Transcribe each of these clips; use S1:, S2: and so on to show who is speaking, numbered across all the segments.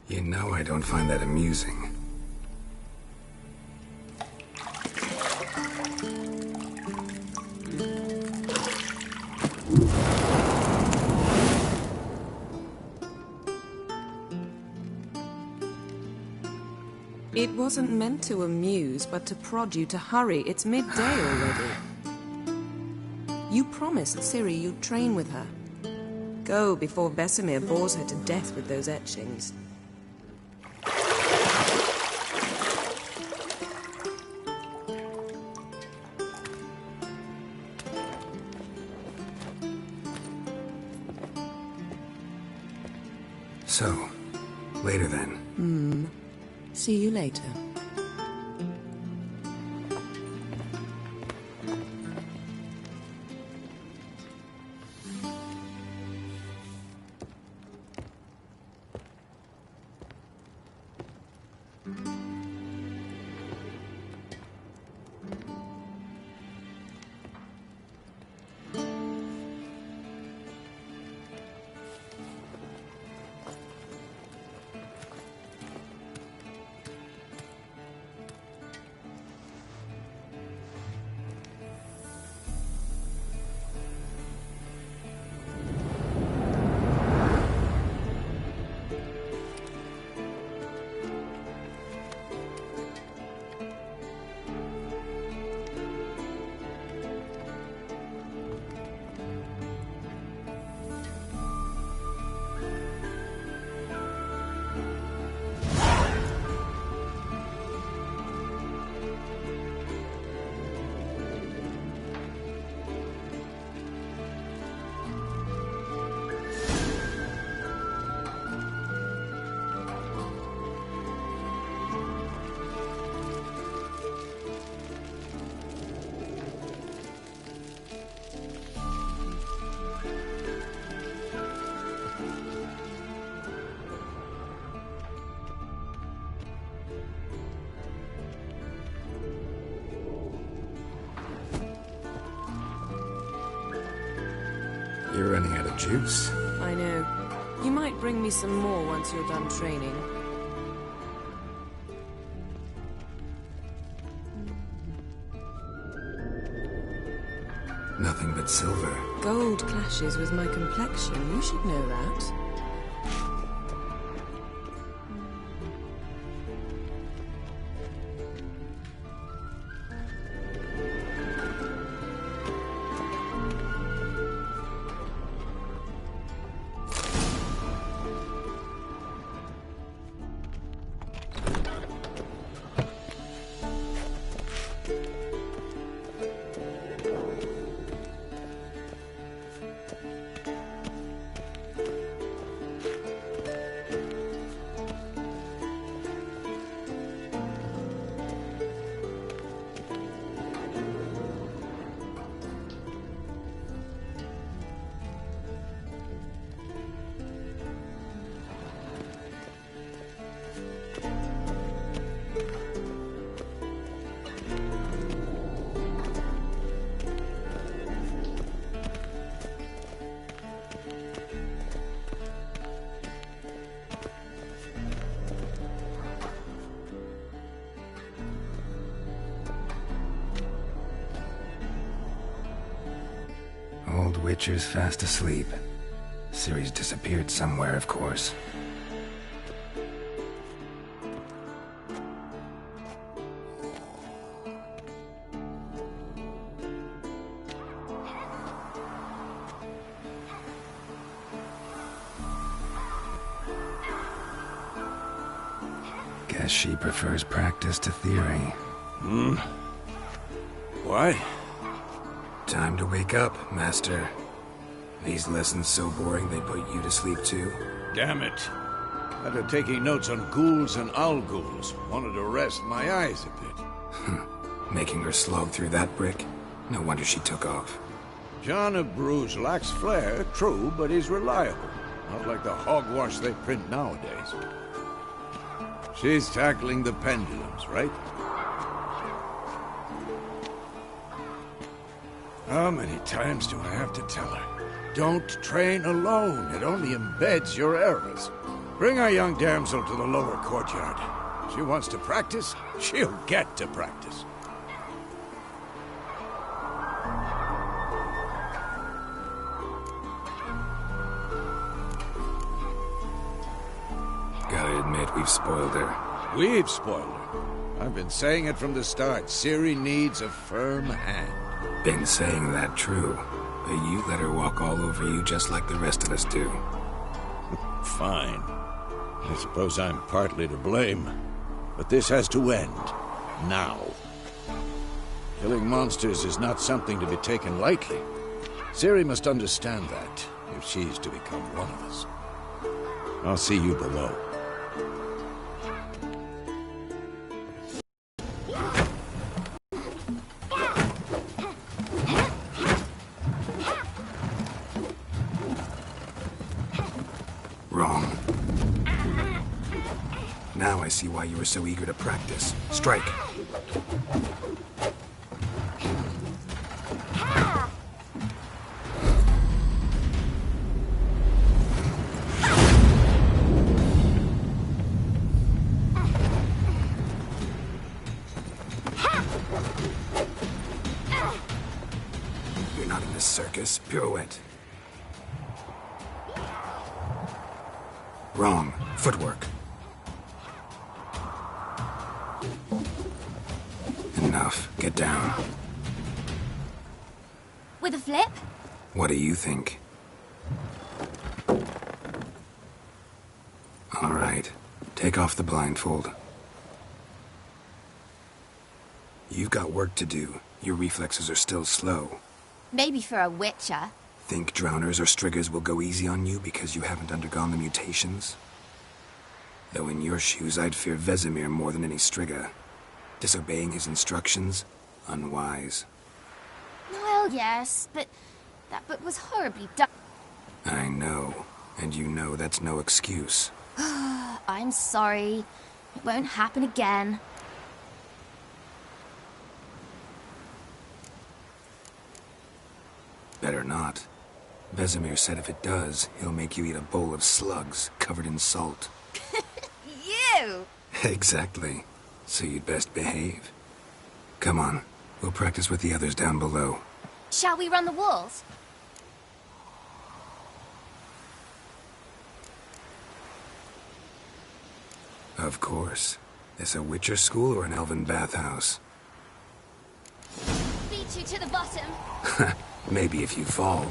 S1: You know I don't find that amusing.
S2: It wasn't meant to amuse, but to prod you to hurry. It's midday already. You promised Ciri you'd train with her. Go before Vesemir bores her to death with those etchings.
S1: So, later then.
S2: See you later.
S1: You're running out of juice.
S2: I know. You might bring me some more once you're done training.
S1: Nothing but silver.
S2: Gold clashes with my complexion. You should know that.
S1: Old Witcher's fast asleep. Ciri's disappeared somewhere, of course. Guess she prefers practice to theory.
S3: Why?
S1: Time to wake up, Master. These lessons so boring they put you to sleep too?
S3: Damn it. After taking notes on ghouls and owl ghouls, wanted to rest my eyes a bit.
S1: Making her slog through that brick? No wonder she took off.
S3: John of Bruges lacks flair, true, but he's reliable. Not like the hogwash they print nowadays. She's tackling the pendulums, right? How many times do I have to tell her? Don't train alone. It only embeds your errors. Bring our young damsel to the lower courtyard. She wants to practice, she'll get to practice.
S1: Gotta admit, we've spoiled her.
S3: We've spoiled her. I've been saying it from the start. Ciri needs a firm hand.
S1: Been saying that true, but you let her walk all over you just like the rest of us do.
S3: Fine. I suppose I'm partly to blame. But this has to end. Now. Killing monsters is not something to be taken lightly. Ciri must understand that, if she's to become one of us. I'll see you below.
S1: Wrong. Now I see why you were so eager to practice. Strike. You're not in this circus. Pirouette. Wrong. Footwork. Enough. Get down.
S4: With a flip?
S1: What do you think? All right. Take off the blindfold. You've got work to do. Your reflexes are still slow.
S4: Maybe for a witcher.
S1: Think drowners or striggers will go easy on you because you haven't undergone the mutations? Though in your shoes, I'd fear Vesemir more than any strigger. Disobeying his instructions? Unwise.
S4: Well, yes, but that book was horribly done.
S1: I know. And you know that's no excuse.
S4: I'm sorry. It won't happen again.
S1: Better not. Vesemir said if it does, he'll make you eat a bowl of slugs covered in salt.
S4: You!
S1: Exactly. So you'd best behave. Come on. We'll practice with the others down below.
S4: Shall we run the walls?
S1: Of course. This a Witcher school or an elven bathhouse?
S4: Beat you to the bottom.
S1: Maybe if you fall.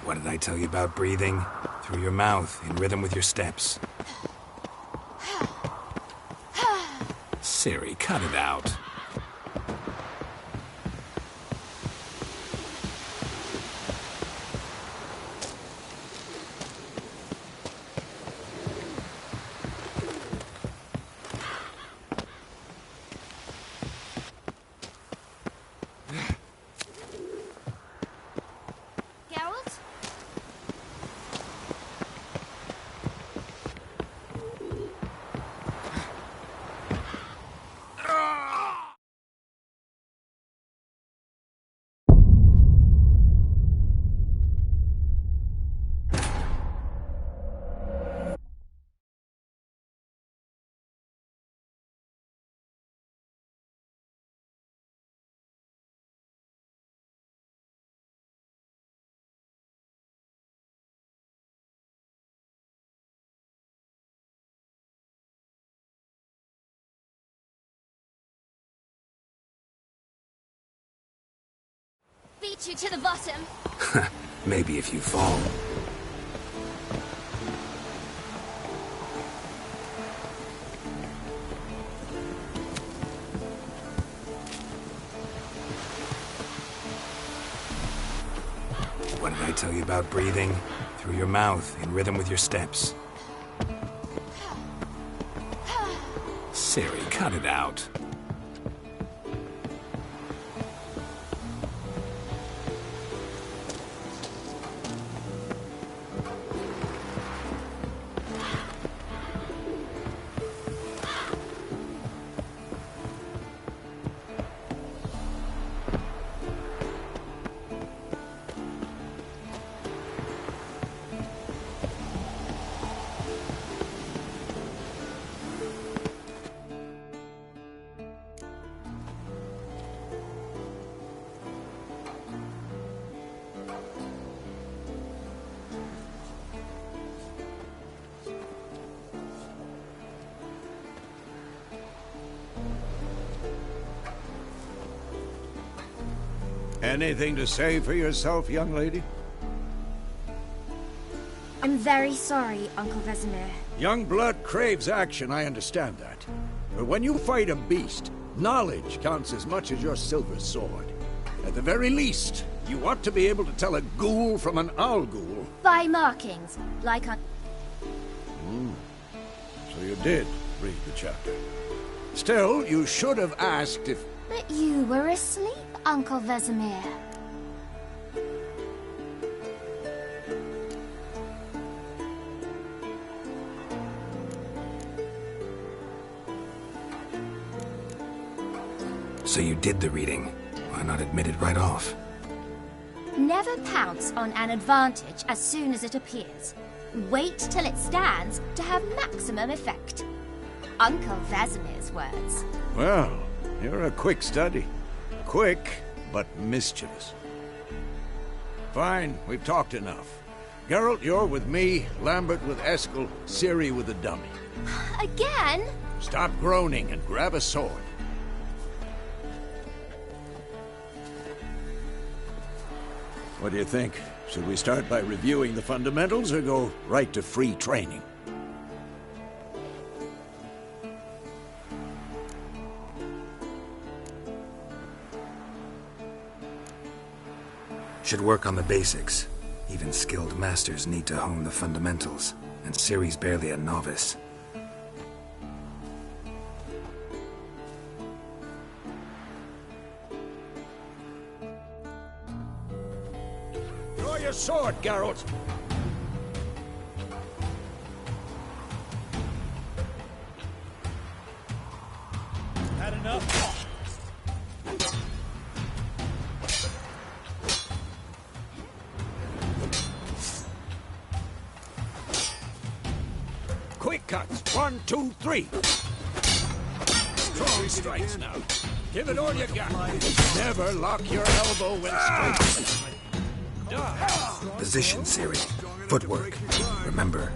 S1: What did I tell you about breathing? Through your mouth, in rhythm with your steps. Ciri, cut it out.
S4: Geralt? Beat you to the bottom.
S1: Maybe if you fall. What did I tell you about breathing? Through your mouth, in rhythm with your steps. Ciri, cut it out.
S3: Anything to say for yourself, young lady?
S4: I'm very sorry, Uncle Vesemir.
S3: Young blood craves action, I understand that. But when you fight a beast, knowledge counts as much as your silver sword. At the very least, you ought to be able to tell a ghoul from an owl ghoul.
S4: By markings, like on...
S3: So you did read the chapter. Still, you should have asked if...
S4: But you were asleep, Uncle Vesemir.
S1: So you did the reading. Why not admit it right off?
S4: Never pounce on an advantage as soon as it appears. Wait till it stands to have maximum effect. Uncle Vesemir's words.
S3: Well, you're a quick study. Quick, but mischievous. Fine, we've talked enough. Geralt, you're with me, Lambert with Eskel, Ciri with the dummy.
S4: Again?
S3: Stop groaning and grab a sword. What do you think? Should we start by reviewing the fundamentals or go right to free training?
S1: Should work on the basics. Even skilled masters need to hone the fundamentals, and Ciri's barely a novice.
S3: Draw your sword, Geralt! Had enough? Quick cuts. 1, 2, 3. Strong strikes now. Give it all you got. Never lock your elbow when striking.
S1: Position, Ciri. Footwork. Remember.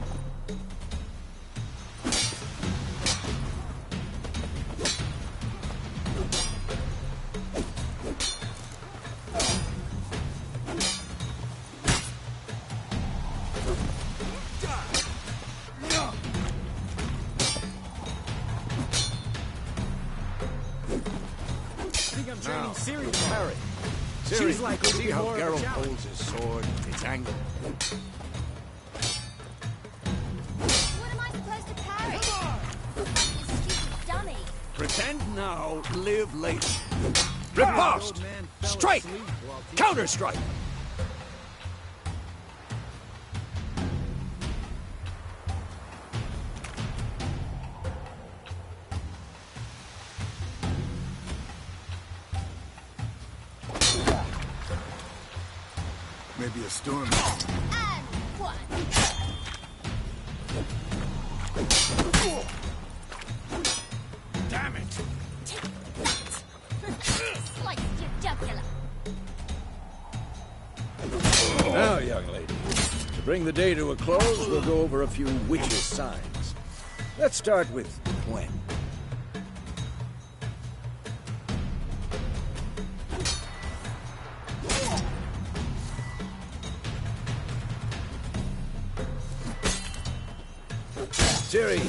S3: Ciri to parry. Ciri, like see how Geralt holds his sword, its angle.
S4: What am I supposed to parry? You stupid dummy.
S3: Pretend now, live later. Riposte! Strike! Counter-strike!
S1: Maybe a storm.
S4: And one.
S3: Damn it!
S4: Sliced your jugular.
S3: Now, young lady, to bring the day to a close, we'll go over a few witches' signs. Let's start with Gwen. Ciri,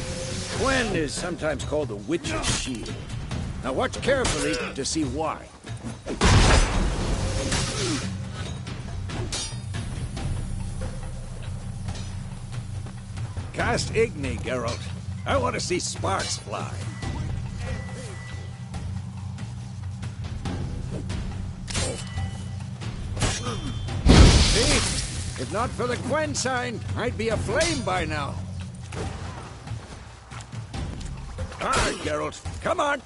S3: Gwen is sometimes called the Witch's Shield. Now watch carefully to see why. Cast Igni, Geralt. I want to see sparks fly. See? If not for the Gwen sign, I'd be aflame by now. All right, Geralt. Come on.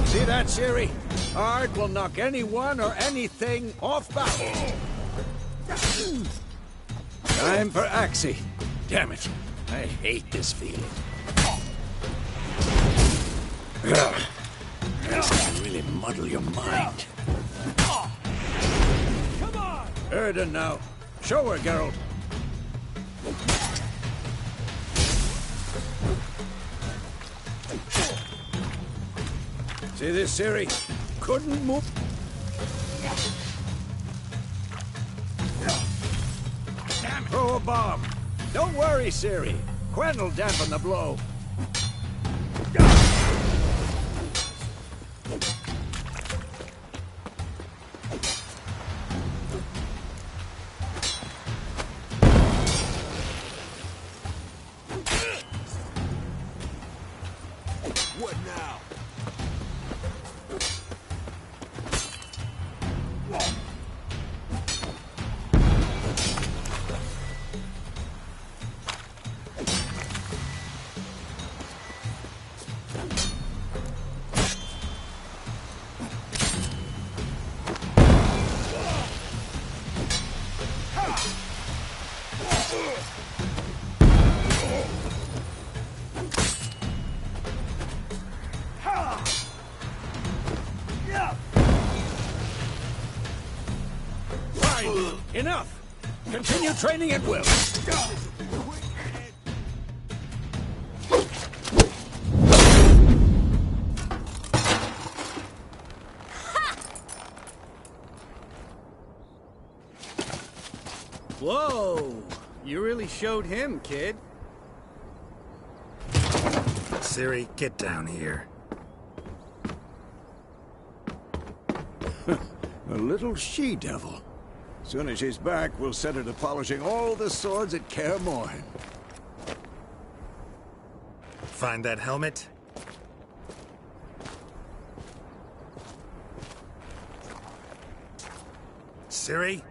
S3: See that, Ciri? Art will knock anyone or anything off balance. Time for Axii. Damn it. I hate this feeling. Ugh. This can really muddle your mind. Come on! Erden now. Show her, Geralt. See this, Ciri? Couldn't move. Damn, throw a bomb. Don't worry, Ciri. Gwen will dampen the blow.
S1: What now?
S3: Enough! Continue training at will.
S5: Whoa! You really showed him, kid.
S1: Ciri, get down here.
S3: A little she-devil. Soon as she's back, we'll set her to polishing all the swords at Kaer Morhen.
S1: Find that helmet? Ciri?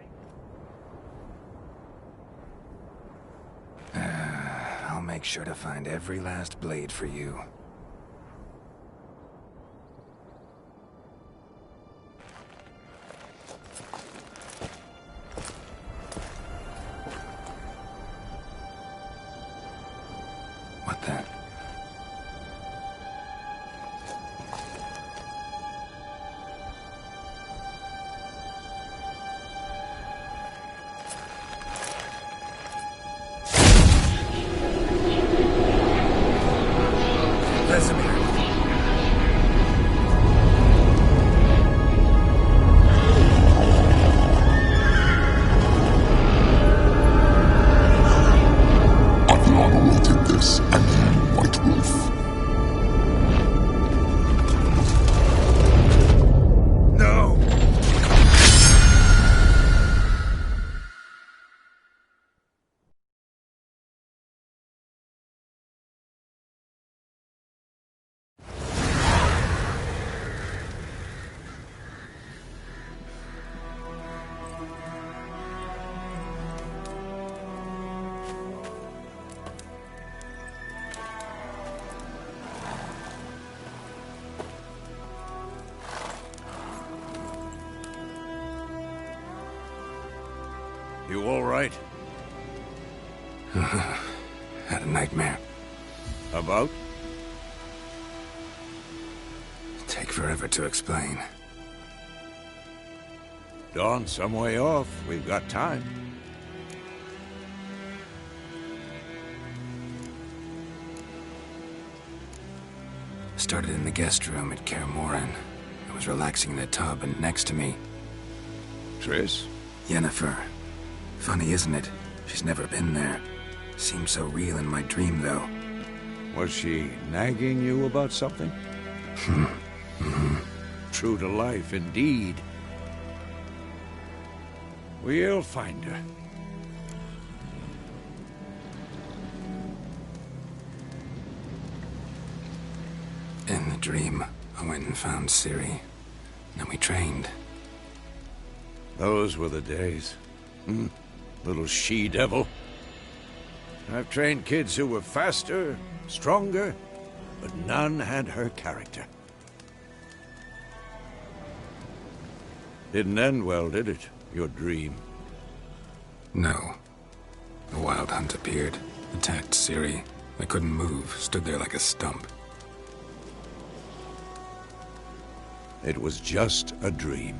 S1: I'll make sure to find every last blade for you. What the? Vesemir.
S6: Athlana will take this, and you, White Wolf.
S1: No!
S3: You all right?
S1: Had a nightmare.
S3: About?
S1: Take forever to explain.
S3: Dawn's some way off. We've got time.
S1: Started in the guest room at Kaer Morhen. I was relaxing in a tub, and next to me,
S3: Triss?
S1: Yennefer. Funny, isn't it? She's never been there. Seemed so real in my dream, though.
S3: Was she nagging you about something? True to life, indeed. We'll find her.
S1: In the dream, I went and found Ciri. Then we trained.
S3: Those were the days. Little she-devil. I've trained kids who were faster, stronger, but none had her character. Didn't end well, did it? Your dream?
S1: No. The Wild Hunt appeared, attacked Ciri. I couldn't move, stood there like a stump.
S3: It was just a dream.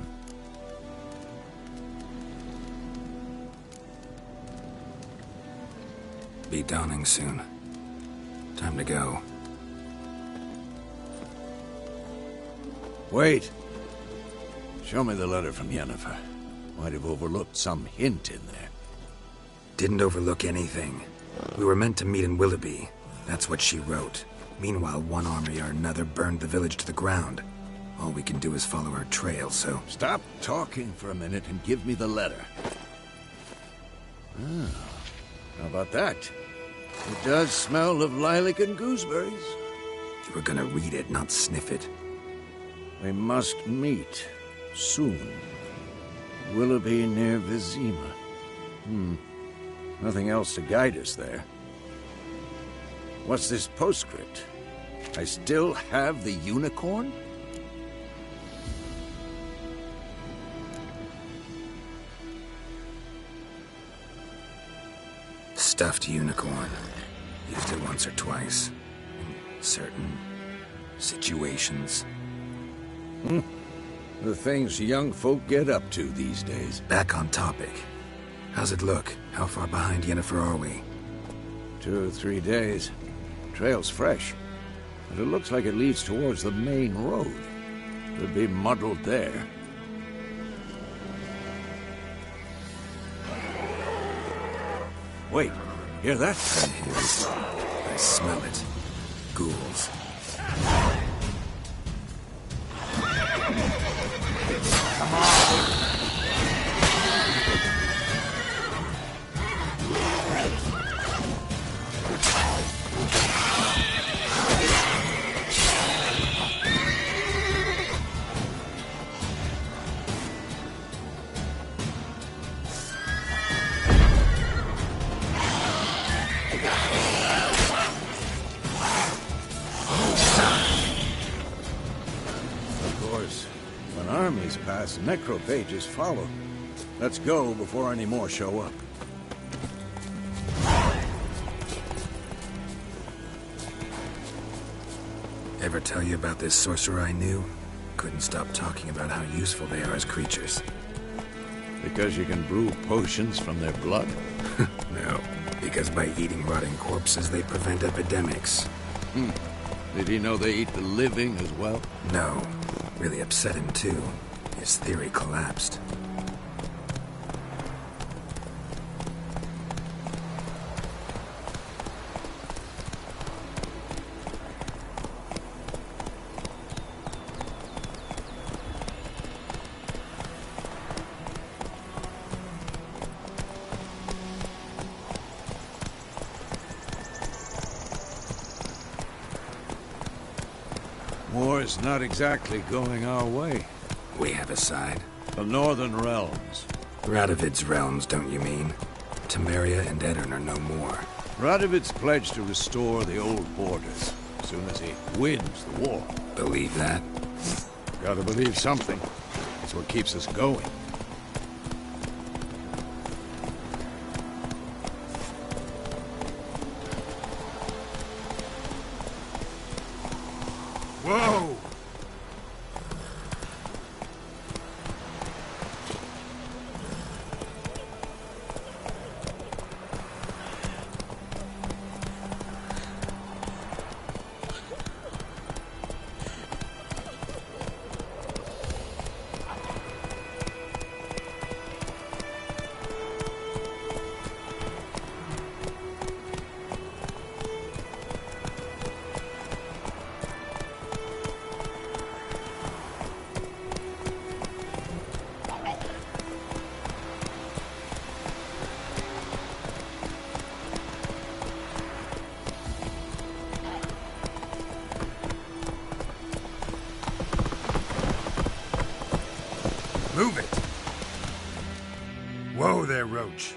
S1: Be dawning soon. Time to go.
S3: Wait. Show me the letter from Yennefer. Might have overlooked some hint in there.
S1: Didn't overlook anything. We were meant to meet in Willoughby. That's what she wrote. Meanwhile, one army or another burned the village to the ground. All we can do is follow her trail, so...
S3: Stop talking for a minute and give me the letter. How about that? It does smell of lilac and gooseberries.
S1: You were gonna read it, not sniff it.
S3: We must meet. Soon. Willoughby near Vizima. Nothing else to guide us there. What's this postscript? I still have the unicorn?
S1: Stuffed unicorn. Used it once or twice. In certain situations.
S3: The things young folk get up to these days.
S1: Back on topic. How's it look? How far behind Yennefer are we?
S3: 2 or 3 days. Trail's fresh. But it looks like it leads towards the main road. Could be muddled there. Wait, hear that?
S1: I hear it. I smell it. Ghouls.
S3: Pass, necrophages follow. Let's go before any more show up.
S1: Ever tell you about this sorcerer I knew? Couldn't stop talking about how useful they are as creatures.
S3: Because you can brew potions from their blood?
S1: No, because by eating rotting corpses, they prevent epidemics.
S3: Did he know they eat the living as well?
S1: No. Really upset him, too. His theory collapsed.
S3: War's not exactly going our way.
S1: We have a side.
S3: The Northern Realms.
S1: Radovid's realms, don't you mean? Temeria and Edirn are no more.
S3: Radovid's pledged to restore the old borders as soon as he wins the war.
S1: Believe that?
S3: Gotta believe something. It's what keeps us going. Whoa!
S1: Move it! Whoa there, Roach.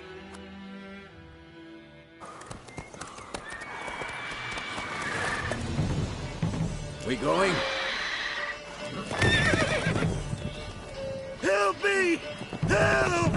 S3: We going?
S7: Help me! Help!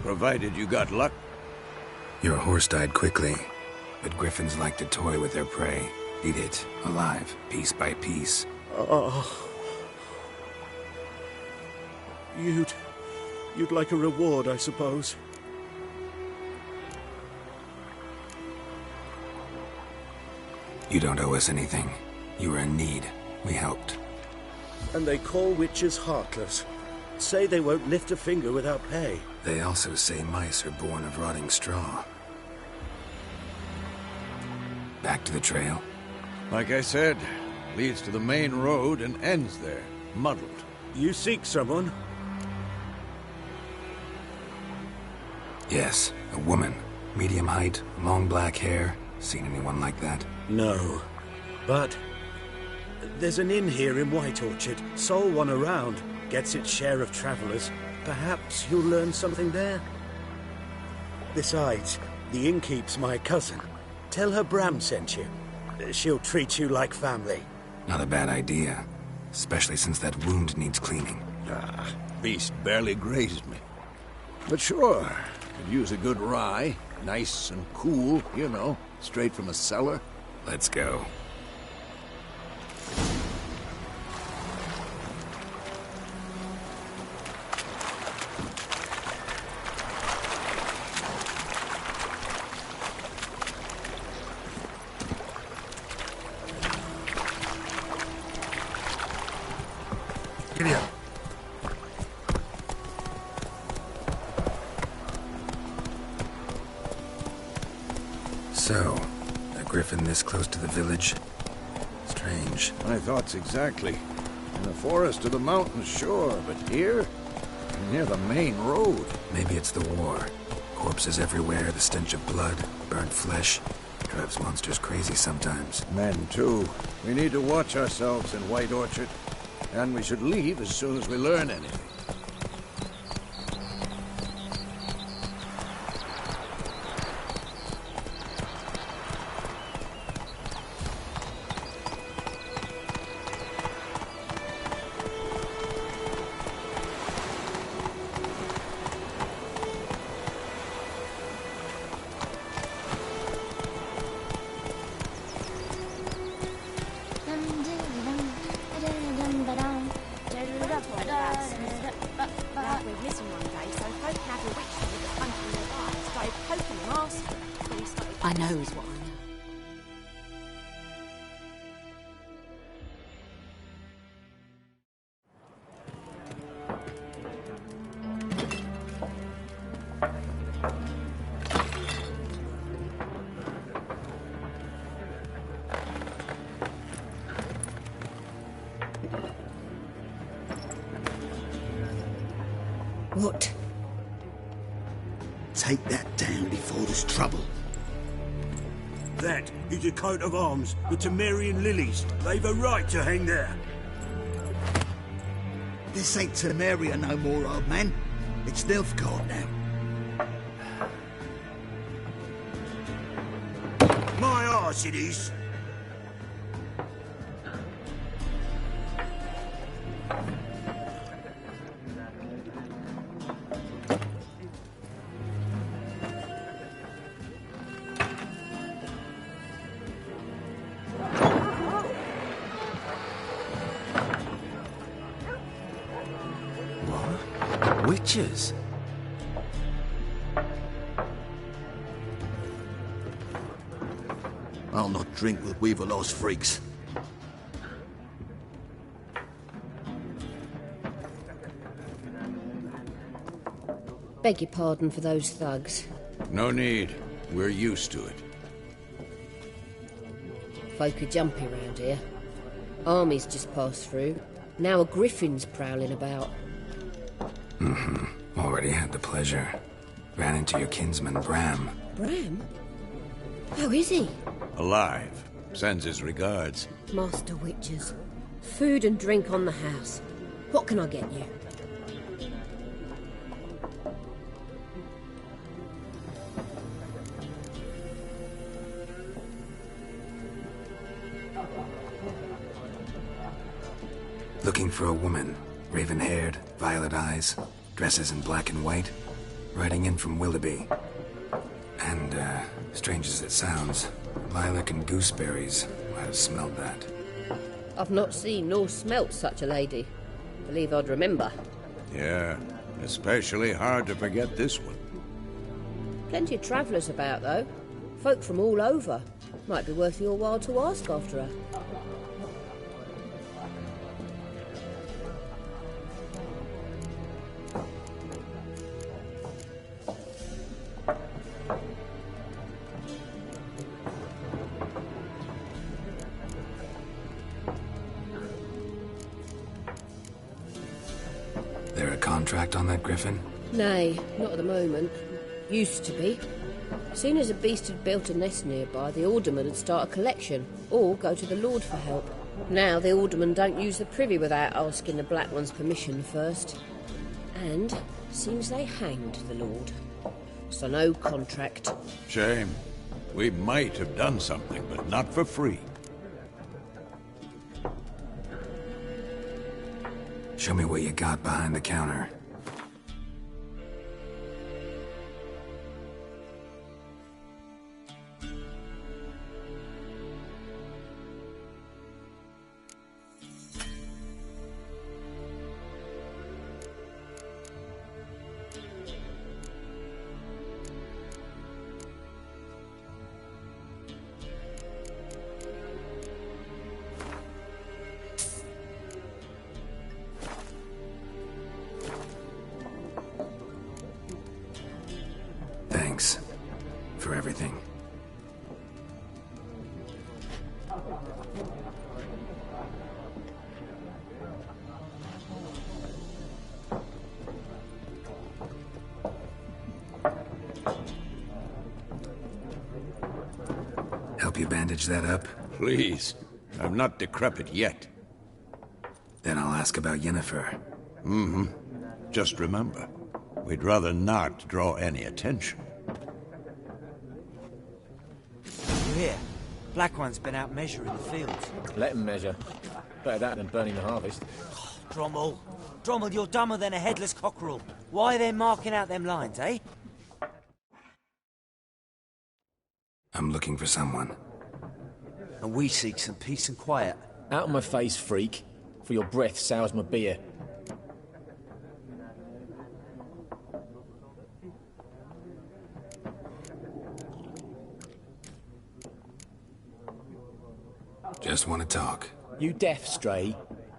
S3: Provided you got luck.
S1: Your horse died quickly, but griffins like to toy with their prey. Eat it, alive, piece by piece.
S7: You'd like a reward, I suppose.
S1: You don't owe us anything. You were in need. We helped.
S7: And they call witches heartless. Say they won't lift a finger without pay.
S1: They also say mice are born of rotting straw. Back to the trail?
S3: Like I said, leads to the main road and ends there, muddled.
S7: You seek someone?
S1: Yes, a woman. Medium height, long black hair. Seen anyone like that?
S7: No. But there's an inn here in White Orchard. Sole one around. Gets its share of travelers. Perhaps you'll learn something there? Besides, the innkeep's my cousin. Tell her Bram sent you. She'll treat you like family.
S1: Not a bad idea. Especially since that wound needs cleaning.
S3: Beast barely grazed me. But sure, could use a good rye. Nice and cool, you know, straight from a cellar.
S1: Let's go. Giddy up. So, a griffin this close to the village? Strange.
S3: My thoughts exactly. In the forest or the mountains, sure, but here? Near the main road.
S1: Maybe it's the war. Corpses everywhere, the stench of blood, burnt flesh. Drives monsters crazy sometimes.
S3: Men, too. We need to watch ourselves in White Orchard. And we should leave as soon as we learn anything.
S2: I knows what I know.
S8: What? Take that down before there's trouble.
S7: That is a coat of arms, the Temerian lilies. They've a right to hang there.
S8: This ain't Temeria no more, old man. It's Nilfgaard now.
S7: My arse it is.
S1: Witches?
S8: I'll not drink with Weaverlaw's freaks.
S9: Beg your pardon for those thugs.
S3: No need. We're used to it.
S9: Folk are jumpy round here. Armies just passed through. Now a griffin's prowling about.
S1: Already had the pleasure. Ran into your kinsman, Bram.
S9: Bram? How is he?
S3: Alive. Sends his regards.
S9: Master Witchers. Food and drink on the house. What can I get you?
S1: Looking for a woman. Raven-haired, violet eyes, dresses in black and white. Riding in from Willoughby. And, strange as it sounds, lilac and gooseberries. Might have smelled that.
S9: I've not seen nor smelt such a lady. Believe I'd remember.
S3: Yeah, especially hard to forget this one.
S9: Plenty of travellers about, though. Folk from all over. Might be worth your while to ask after her.
S1: There a contract on that griffin?
S9: Nay, not at the moment. Used to be. Soon as a beast had built a nest nearby, the alderman would start a collection, or go to the Lord for help. Now the alderman don't use the privy without asking the Black One's permission first. And seems they hanged the Lord. So no contract.
S3: Shame. We might have done something, but not for free.
S1: Show me what you got behind the counter. Thanks for everything. Help you bandage that up?
S3: Please. I'm not decrepit yet.
S1: Then I'll ask about Yennefer.
S3: Just remember, we'd rather not draw any attention.
S10: You hear? Black One's been out measuring the fields.
S11: Let him measure. Better that than burning the harvest.
S10: Drommel. Drommel, you're dumber than a headless cockerel. Why are they marking out them lines, eh?
S1: I'm looking for someone.
S10: And we seek some peace and quiet.
S11: Out of my face, freak. For your breath sours my beer.
S1: Just want to talk.
S11: You deaf, Stray?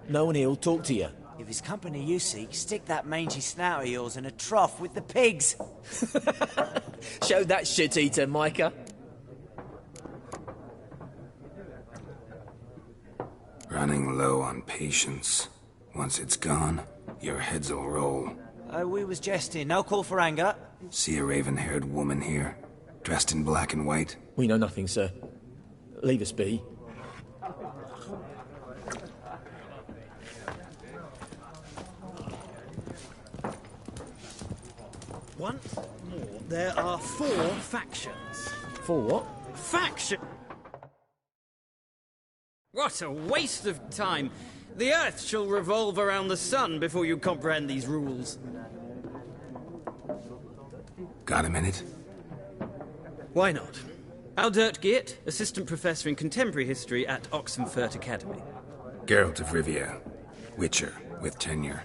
S11: No one here'll talk to you.
S10: If it's company you seek, stick that mangy snout of yours in a trough with the pigs.
S11: Show that shit-eater, Micah.
S1: Running low on patience. Once it's gone, your heads'll roll.
S10: We was jesting. No call for anger.
S1: See a raven-haired woman here, dressed in black and white?
S11: We know nothing, sir. Leave us be.
S5: Once more, there are 4 factions.
S11: For what?
S5: Faction! What a waste of time! The Earth shall revolve around the sun before you comprehend these rules.
S1: Got a minute?
S5: Why not? Aldert Geert, Assistant Professor in Contemporary History at Oxenfurt Academy.
S1: Geralt of Rivia, Witcher, with tenure.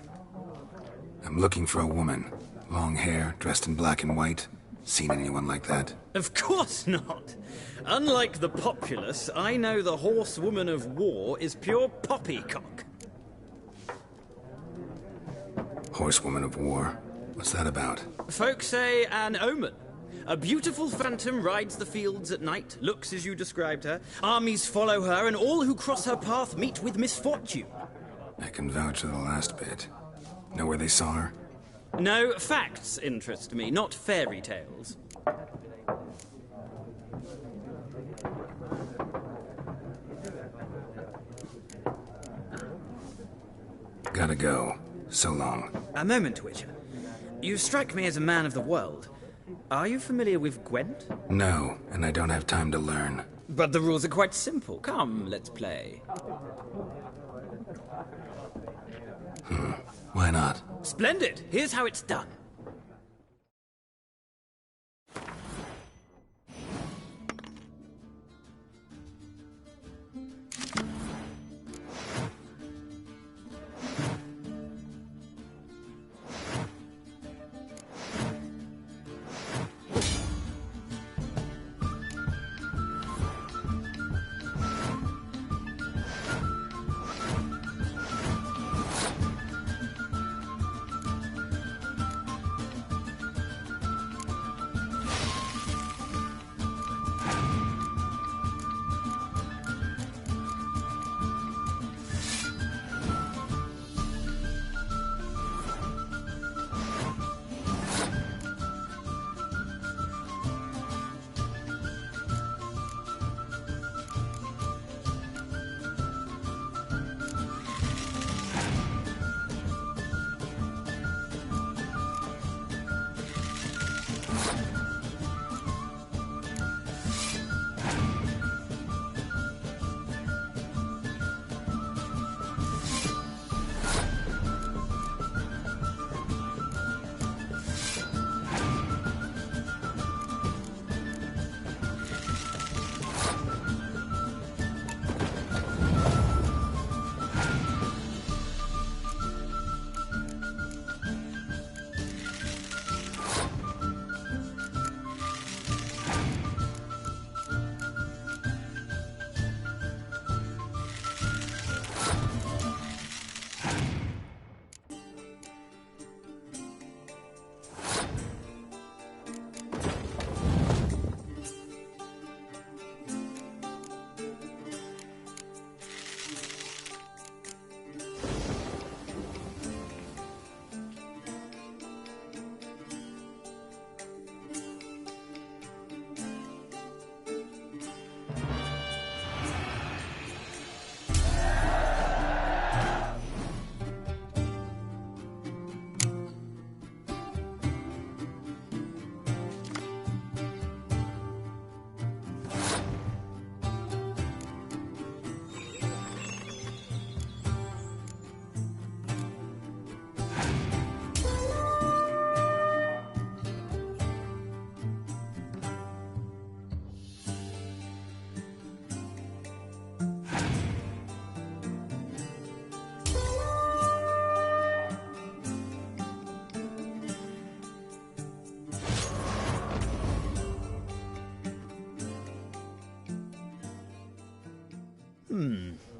S1: I'm looking for a woman. Long hair, dressed in black and white. Seen anyone like that?
S5: Of course not! Unlike the populace, I know the horsewoman of war is pure poppycock.
S1: Horsewoman of war? What's that about?
S5: Folk say an omen. A beautiful phantom rides the fields at night, looks as you described her. Armies follow her, and all who cross her path meet with misfortune.
S1: I can vouch for the last bit. Know where they saw her?
S5: No, facts interest me, not fairy tales.
S1: Gotta go. So long.
S5: A moment, Witcher. You strike me as a man of the world. Are you familiar with Gwent?
S1: No, and I don't have time to learn.
S5: But the rules are quite simple. Come, let's play.
S1: Why not?
S5: Splendid! Here's how it's done.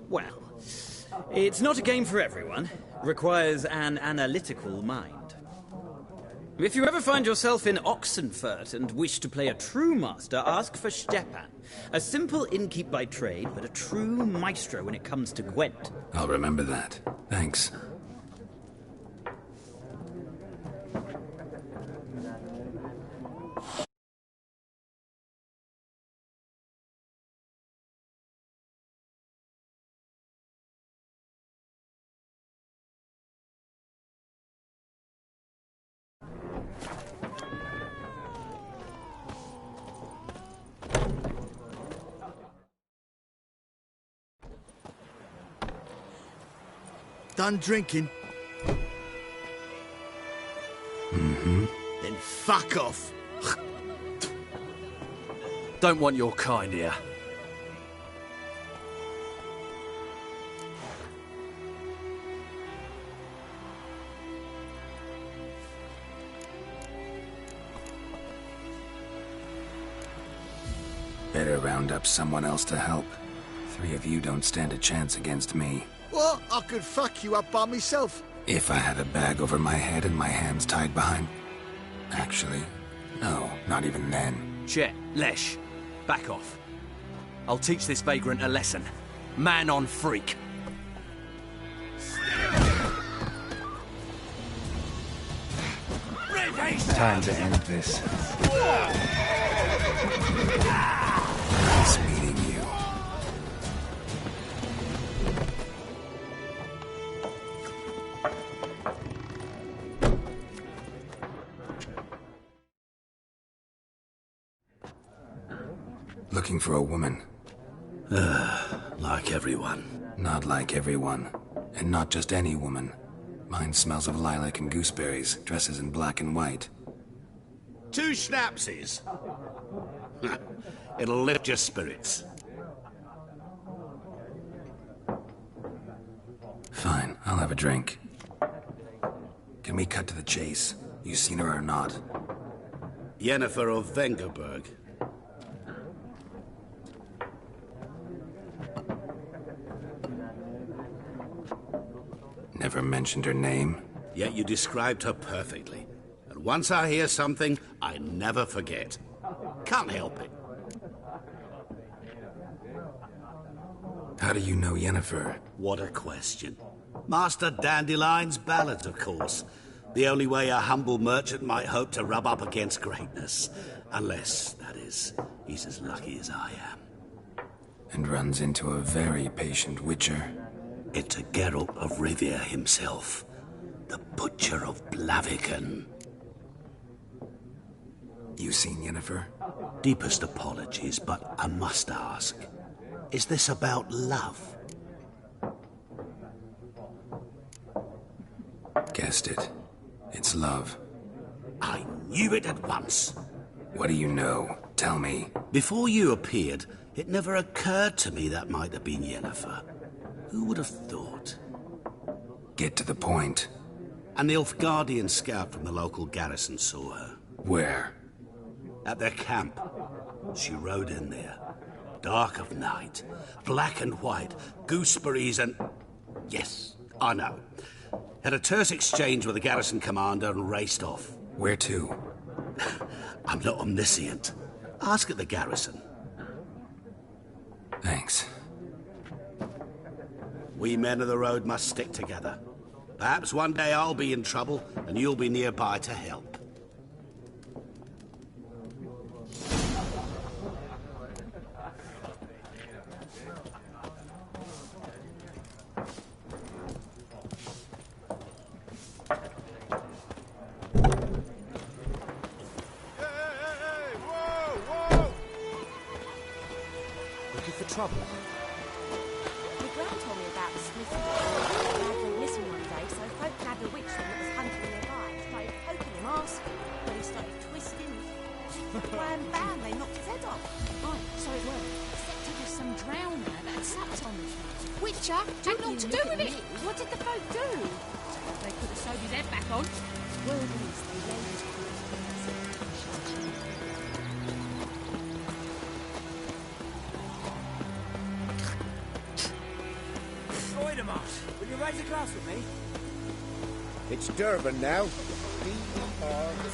S5: Well, it's not a game for everyone. Requires an analytical mind. If you ever find yourself in Oxenfurt and wish to play a true master, ask for Stepan. A simple innkeep by trade, but a true maestro when it comes to Gwent.
S1: I'll remember that. Thanks.
S8: Done drinking?
S1: Mm-hmm.
S8: Then fuck off.
S12: Don't want your kind here.
S1: Better round up someone else to help. 3 of you don't stand a chance against me.
S8: What? I could fuck you up by myself.
S1: If I had a bag over my head and my hands tied behind... Actually, no, not even then.
S12: Chet, Lesh, back off. I'll teach this vagrant a lesson. Man on freak.
S1: Time to end this. Nice meeting you. Looking for a woman.
S7: Like everyone.
S1: Not like everyone. And not just any woman. Mine smells of lilac and gooseberries, dresses in black and white.
S13: 2 schnapsies. It'll lift your spirits.
S1: Fine, I'll have a drink. Can we cut to the chase? You seen her or not?
S13: Yennefer of Vengerberg.
S1: Never mentioned her name?
S13: Yet you described her perfectly. And once I hear something, I never forget. Can't help it.
S1: How do you know Yennefer?
S13: What a question. Master Dandelion's ballads, of course. The only way a humble merchant might hope to rub up against greatness. Unless, that is, he's as lucky as I am.
S1: And runs into a very patient witcher.
S13: It's a Geralt of Rivia himself. The Butcher of Blaviken.
S1: You seen Yennefer?
S13: Deepest apologies, but I must ask. Is this about love?
S1: Guessed it. It's love.
S13: I knew it at once.
S1: What do you know? Tell me.
S13: Before you appeared, it never occurred to me that might have been Yennefer. Who would have thought?
S1: Get to the point.
S13: An Nilfgaardian scout from the local garrison saw her.
S1: Where?
S13: At their camp. She rode in there. Dark of night. Black and white. Gooseberries and... Yes, I know. Had a terse exchange with the garrison commander and raced off.
S1: Where to?
S13: I'm not omniscient. Ask at the garrison.
S1: Thanks.
S13: We men of the road must stick together. Perhaps one day I'll be in trouble and you'll be nearby to help.
S10: Looking for trouble?
S14: My gran told me about the smithy. Dad went missing one day, so folk grabbed a witch that was hunting nearby, started poking him, asking, but he started twisting. Bam, bam, they knocked his head off.
S15: Right, so it was. Except it was some drowner that had slapped on the tree. Witcher, had naught to do with it.
S14: What did the folk do?
S15: They could have sewed his head back on.
S14: Word is, they laid his
S10: Will you raise a glass with me?
S16: It's Durban now.
S15: It's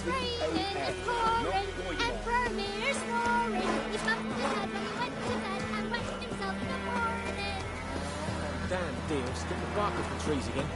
S15: raining and pouring, and Vermeer's snoring. He bumped his head when he went to bed and wetted himself in the morning.
S11: Damn dear, stick the bark off the trees again.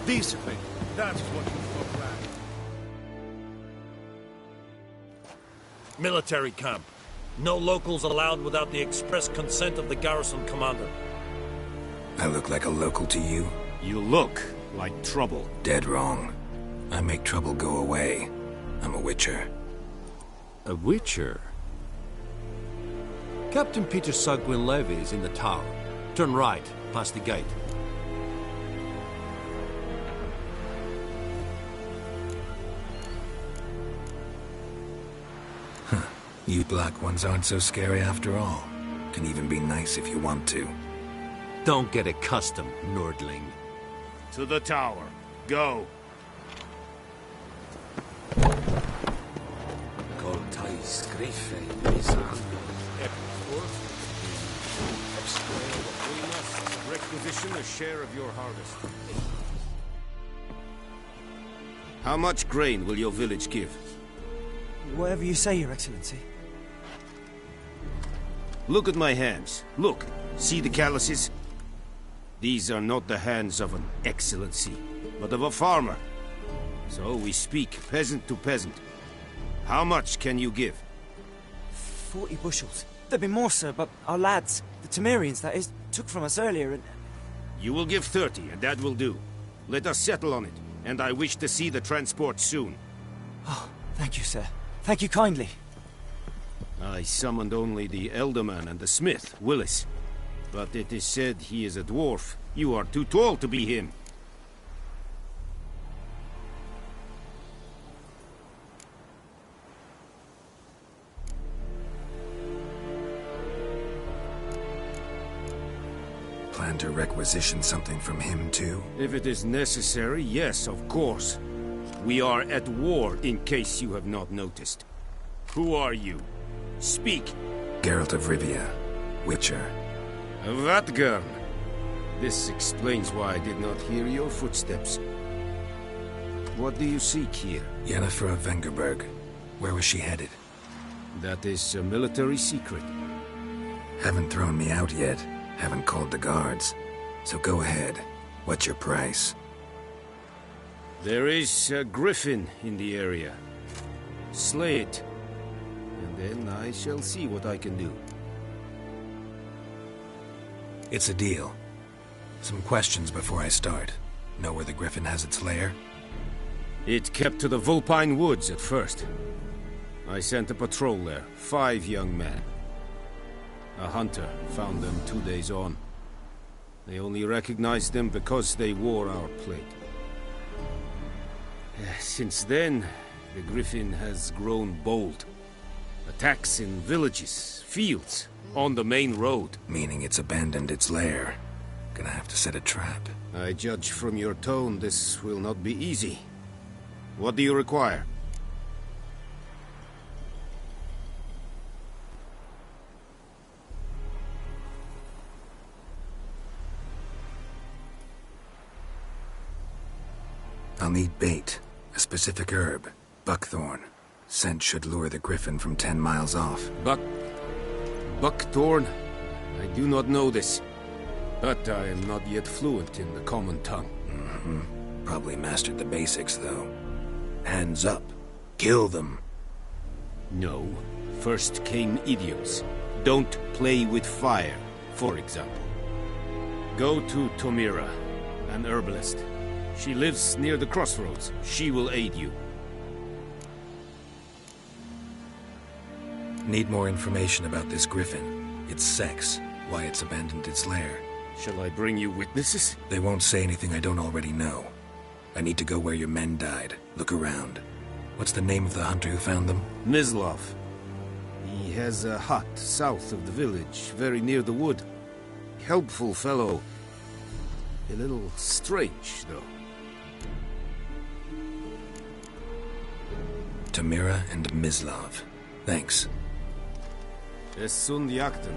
S7: Decently. That's what you look like.
S17: Military camp. No locals allowed without the express consent of the garrison commander.
S1: I look like a local to you?
S18: You look like trouble.
S1: Dead wrong. I make trouble go away. I'm a witcher.
S18: A witcher? Captain Peter Sagwin Levy is in the tower. Turn right, past the gate.
S1: You black ones aren't so scary after all. Can even be nice if you want to.
S18: Don't get accustomed, Nordling. To the tower. Go.
S3: Requisition a share of your harvest.
S19: How much grain will your village give?
S10: Whatever you say, Your Excellency.
S19: Look at my hands. Look. See the calluses? These are not the hands of an excellency, but of a farmer. So we speak peasant to peasant. How much can you give?
S10: 40 bushels. There'd be more, sir, but our lads, the Temerians, that is, took from us earlier and...
S19: You will give 30, and that will do. Let us settle on it, and I wish to see the transport soon.
S10: Oh, thank you, sir. Thank you kindly.
S19: I summoned only the Elderman and the smith, Willis. But it is said he is a dwarf. You are too tall to be him.
S1: Plan to requisition something from him, too?
S19: If it is necessary, yes, of course. We are at war, in case you have not noticed. Who are you? Speak.
S1: Geralt of Rivia, Witcher.
S19: Vatgern. This explains why I did not hear your footsteps. What do you seek here?
S1: Yennefer of Vengerberg. Where was she headed?
S19: That is a military secret.
S1: Haven't thrown me out yet. Haven't called the guards. So go ahead. What's your price?
S19: There is a griffin in the area. Slay it. And then I shall see what I can do.
S1: It's a deal. Some questions before I start. Know where the griffin has its lair?
S19: It kept to the Vulpine Woods at first. I sent a patrol there, 5 young men. A hunter found them 2 days on. They only recognized them because they wore our plate. Since then, the griffin has grown bold. Attacks in villages, fields, on the main road.
S1: Meaning it's abandoned its lair. Gonna have to set a trap.
S19: I judge from your tone this will not be easy. What do you require?
S1: I'll need bait. A specific herb. Buckthorn. Scent should lure the griffin from 10 miles off.
S19: Buckthorn? I do not know this. But I am not yet fluent in the common tongue.
S1: Probably mastered the basics, though. Hands up. Kill them.
S19: No. First came idioms. Don't play with fire, for example. Go to Tomira, an herbalist. She lives near the crossroads. She will aid you.
S1: Need more information about this griffin. Its sex, why it's abandoned its lair.
S19: Shall I bring you witnesses?
S1: They won't say anything I don't already know. I need to go where your men died. Look around. What's the name of the hunter who found them?
S19: Mislav. He has a hut south of the village, very near the wood. Helpful fellow. A little strange, though.
S1: Tomira and Mislav. Thanks.
S19: Es sunt jakten.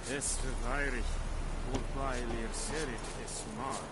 S19: Es verweirig, wobei ihr serit es mag.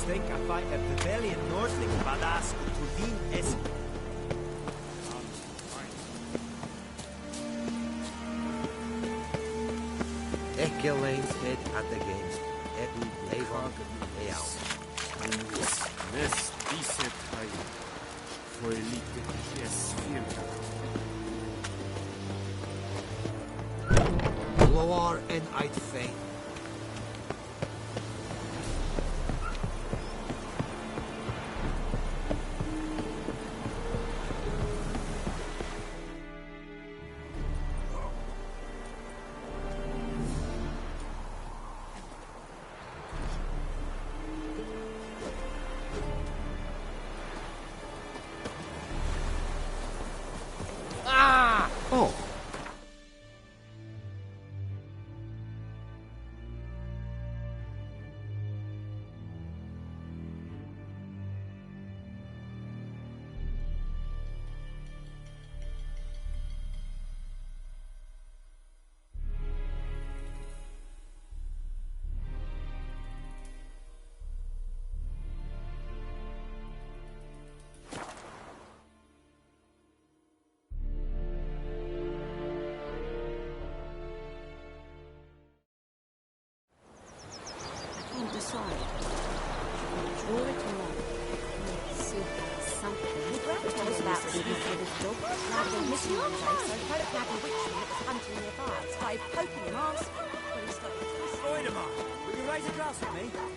S10: Think I fight a Pavilion Nordling badass to win es. Ekeleens head at the games. Edu Levan Leal.
S19: Nes diset hai. For elite yes
S10: Loar and I'd faint.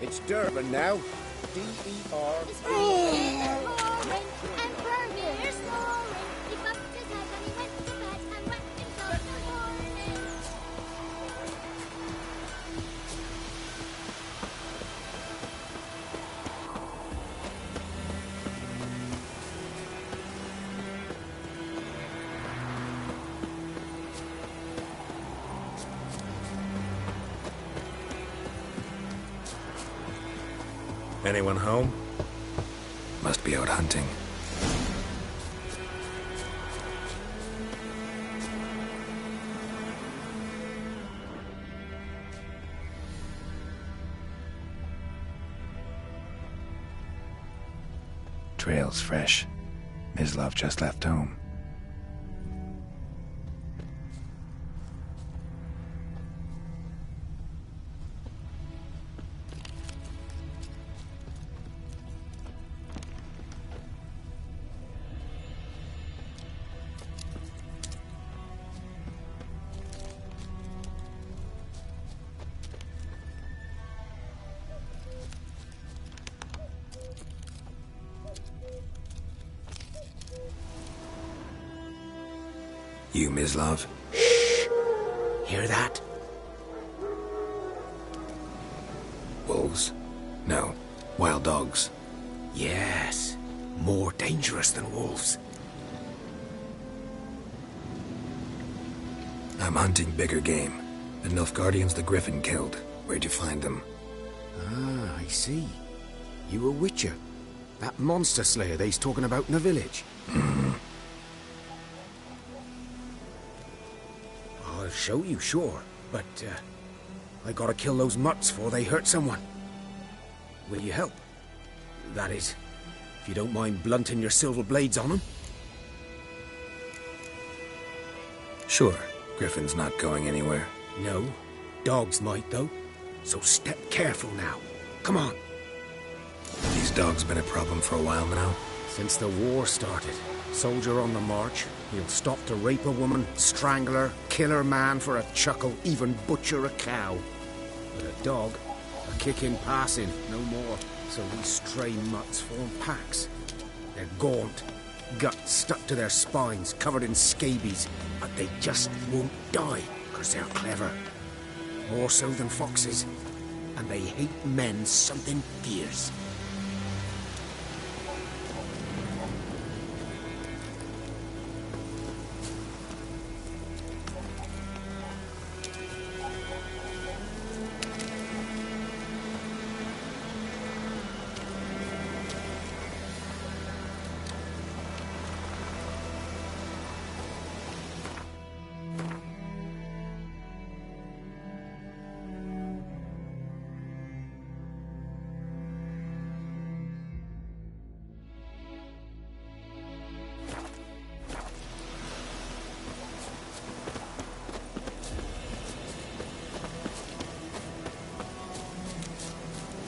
S16: It's Durban now. D-E-R.
S1: Anyone home? Must be out hunting. trail's fresh. Mislav just left home. You, Mislav?
S19: Shh! Hear that?
S1: Wolves? No. Wild dogs.
S19: Yes. More dangerous than wolves.
S1: I'm hunting bigger game. The Nilfgaardians the Griffin killed. Where'd you find them?
S19: Ah, I see. You a witcher. That monster slayer they's talking about in the village. I'll show you, sure. But, I gotta kill those mutts before they hurt someone. Will you help? That is, if you don't mind blunting your silver blades on them.
S1: Sure. Griffin's not going anywhere.
S19: No. Dogs might, though. So step careful now. Come on.
S1: These dogs been a problem for a while now?
S19: Since the war started. Soldier on the march. He'll stop to rape a woman, strangle her, kill her man for a chuckle, even butcher a cow. But a dog, a kicking passing, no more. So these stray mutts form packs. They're gaunt, guts stuck to their spines, covered in scabies, but they just won't die, because they're clever. More so than foxes. And they hate men something fierce.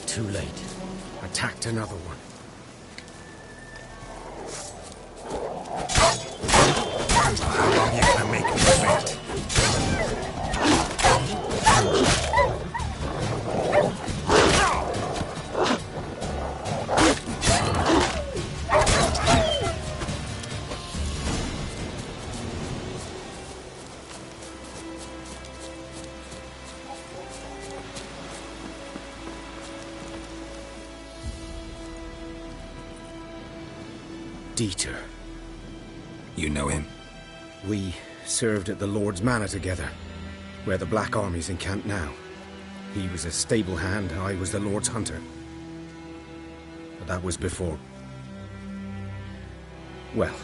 S19: Too late. Attacked another one.
S1: How long you gonna make me wait?
S19: Dieter.
S1: You know him?
S19: We served at the Lord's Manor together, where the Black Army's encamped now. He was a stable hand, I was the Lord's hunter. But that was before... well,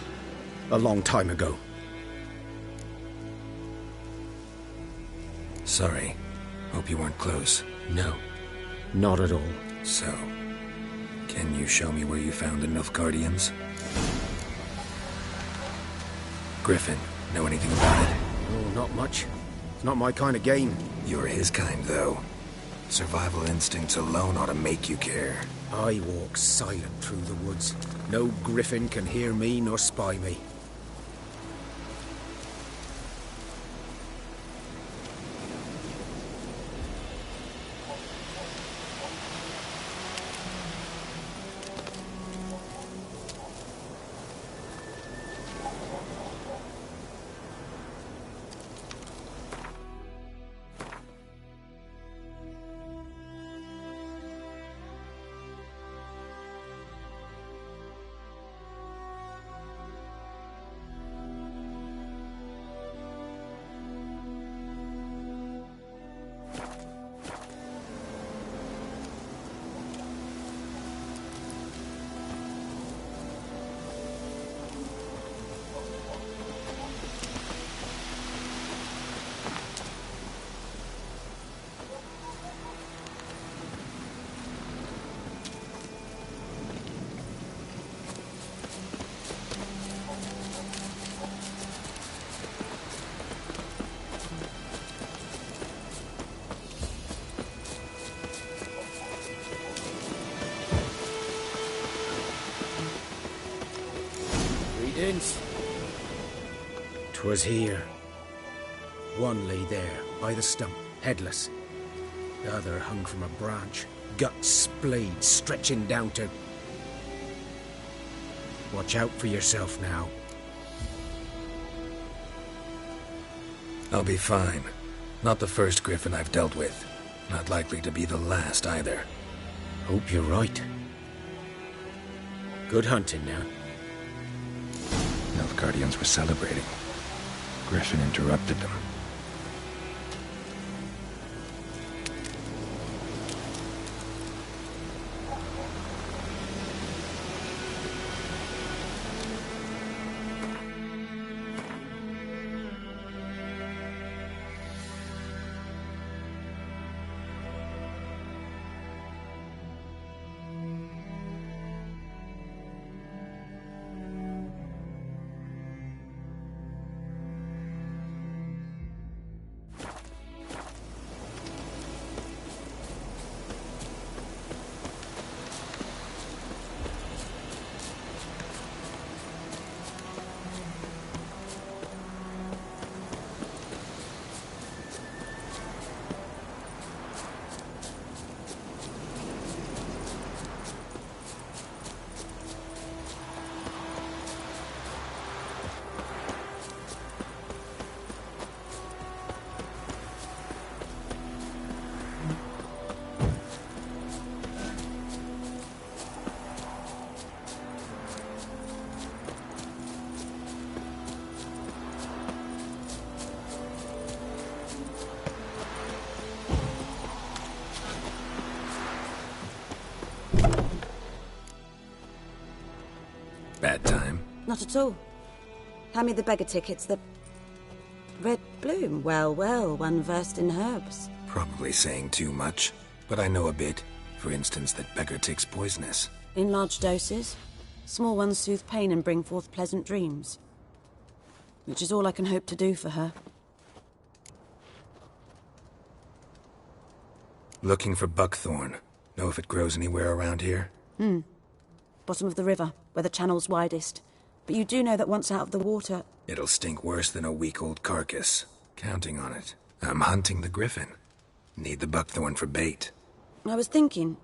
S19: a long time ago.
S1: Sorry. Hope you weren't close.
S19: No, not at all.
S1: So, can you show me where you found the Nilfgaardians? Griffin, know anything about it?
S19: Oh, not much. It's not my kind of game.
S1: You're his kind, though. Survival instincts alone ought to make you care.
S19: I walk silent through the woods. No griffin can hear me nor spy me.
S11: Prince.
S19: 'Twas here. One lay there, by the stump, headless. The other hung from a branch, guts splayed, stretching down to... Watch out for yourself now.
S1: I'll be fine. Not the first griffin I've dealt with. Not likely to be the last either.
S19: Hope you're right. Good hunting now.
S1: Nilfgaardians were celebrating. Griffin interrupted them. Bad time?
S20: Not at all. Hand me the beggar tickets, the... Red bloom. Well, well, one versed in herbs.
S1: Probably saying too much, but I know a bit. For instance, that beggar tick's poisonous.
S20: In large doses. Small ones soothe pain and bring forth pleasant dreams. Which is all I can hope to do for her.
S1: Looking for buckthorn. Know if it grows anywhere around here?
S20: Bottom of the river, where the channel's widest. But you do know that once out of the water...
S1: It'll stink worse than a week-old carcass. Counting on it. I'm hunting the griffin. Need the buckthorn for bait.
S20: I was thinking...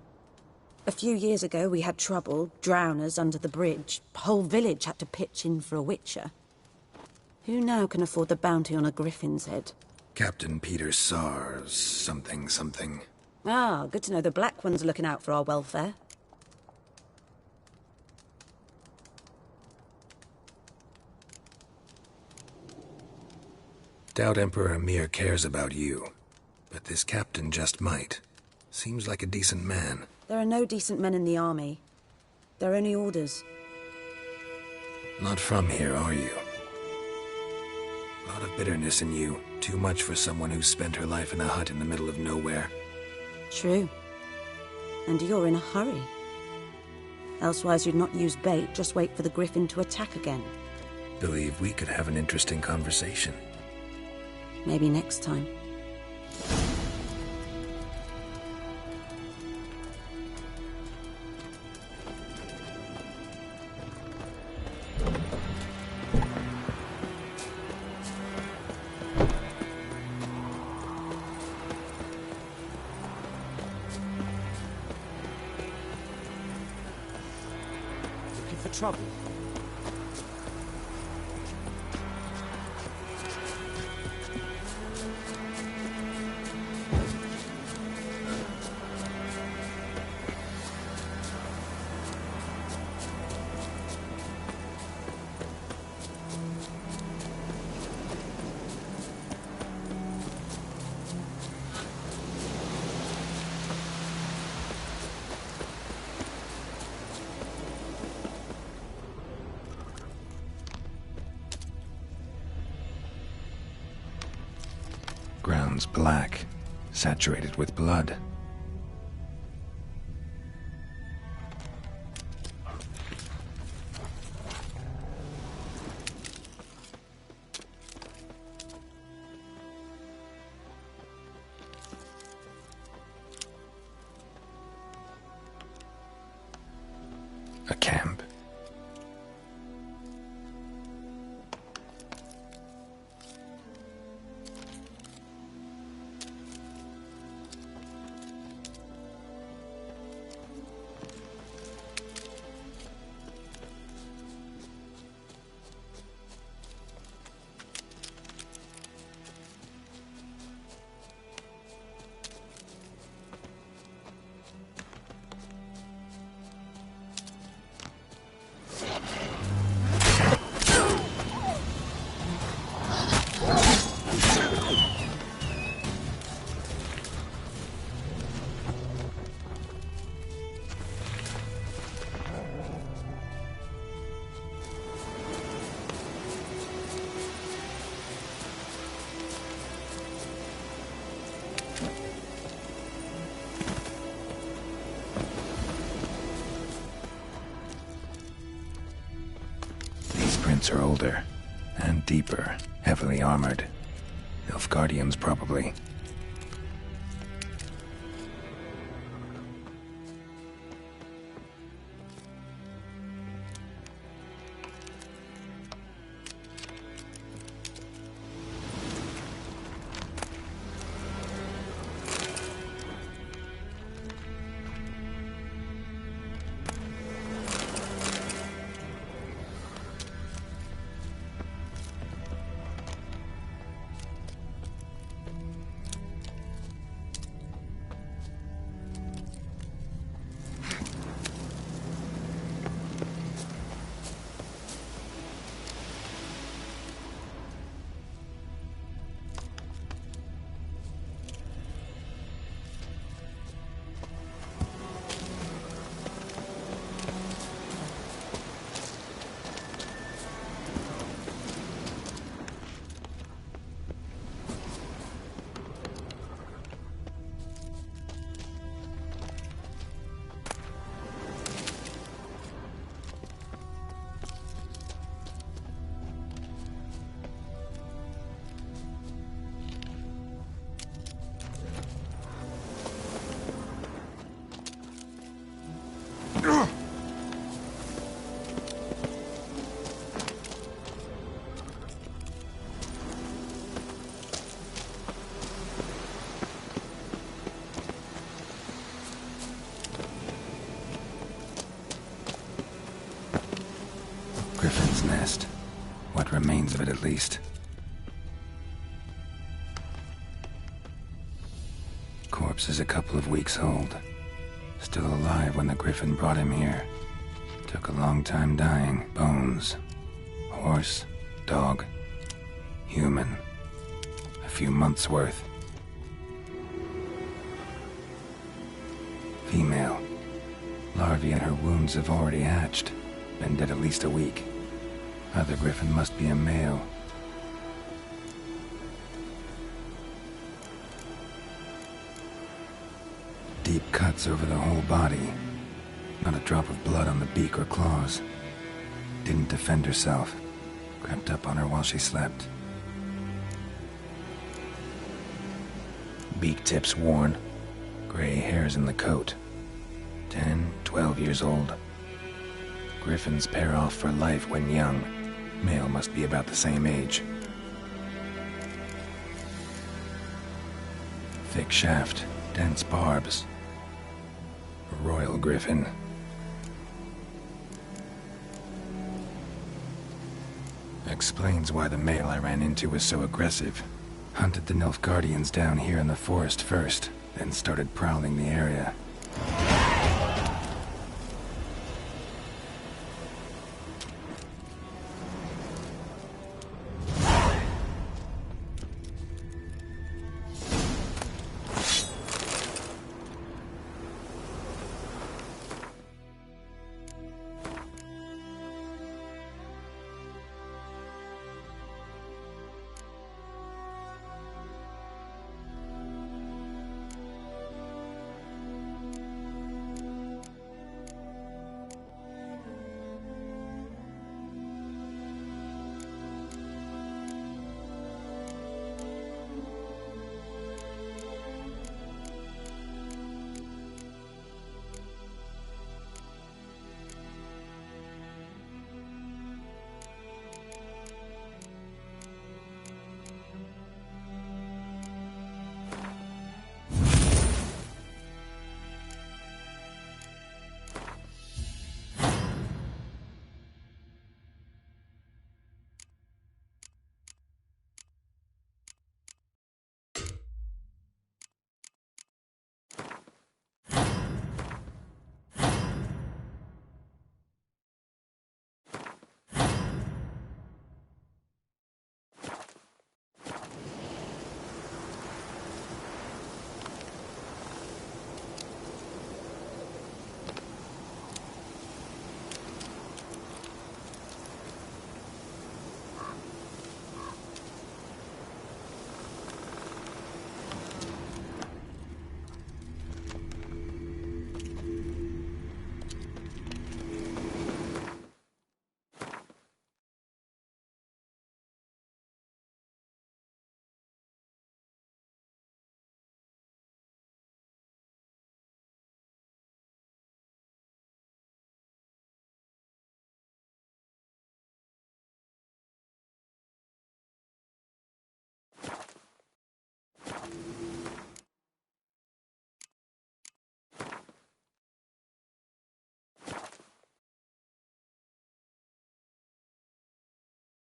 S20: A few years ago we had trouble, drowners under the bridge. Whole village had to pitch in for a witcher. Who now can afford the bounty on a griffin's head?
S1: Captain Peter Sars... something.
S20: Ah, good to know the Black Ones are looking out for our welfare.
S1: Doubt Emperor Emhyr cares about you. But this captain just might. Seems like a decent man.
S20: There are no decent men in the army. They're only orders.
S1: Not from here, are you? A lot of bitterness in you. Too much for someone who's spent her life in a hut in the middle of nowhere.
S20: True. And you're in a hurry. Elsewise you'd not use bait, just wait for the griffin to attack again.
S1: Believe we could have an interesting conversation.
S20: Maybe next time.
S10: Looking for trouble?
S1: Ground's black, saturated with blood. A camp. Roots are older and deeper, heavily armored. Nilfgaardians, probably. Griffin's nest. What remains of it, at least. Corpse is a couple of weeks old. Still alive when the Griffin brought him here. Took a long time dying. Bones. Horse. Dog. Human. A few months' worth. Female. Larvae in her wounds have already hatched. Been dead at least a week. Other Griffin must be a male. Deep cuts over the whole body. Not a drop of blood on the beak or claws. Didn't defend herself. Crept up on her while she slept. Beak tips worn. Gray hairs in the coat. 10, 12 years old. Griffins pair off for life when young. Male must be about the same age. Thick shaft, dense barbs. A royal griffin. Explains why the male I ran into was so aggressive. Hunted the Nilfgaardians down here in the forest first, then started prowling the area.